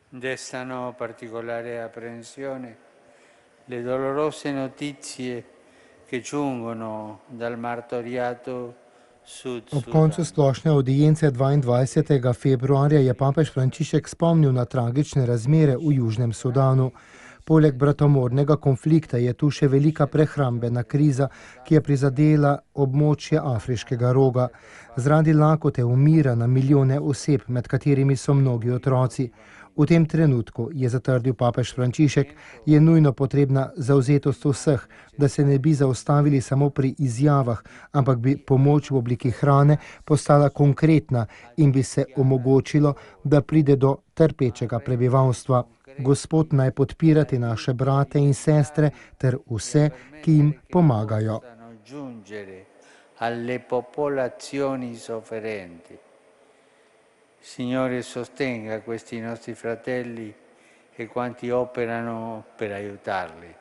Destano particolare apprensione le dolorose notizie che giungono dal martoriato Sud Ob koncu Sudan. splošne audience 22. februarja je papež Frančišek spomnil na tragične razmere v Južnem Sudanu. Poleg bratomornega konflikta je tu še velika prehrambena kriza, ki je prizadela območje Afriškega roga. Zaradi lakote umira na milijone oseb, med katerimi so mnogi otroci. V tem trenutku, je zatrdil papež Frančišek, je nujno potrebna zavzetost vseh, da se ne bi zaustavili samo pri izjavah, ampak bi pomoč v obliki hrane postala konkretna in bi se omogočilo, da pride do trpečega prebivalstva. Gospod naj podpira te naše brate in sestre ter vse, ki jim pomagajo. Alle popolazioni sofferenti. Signore, sostenga questi nostri fratelli e quanti operano per aiutarli.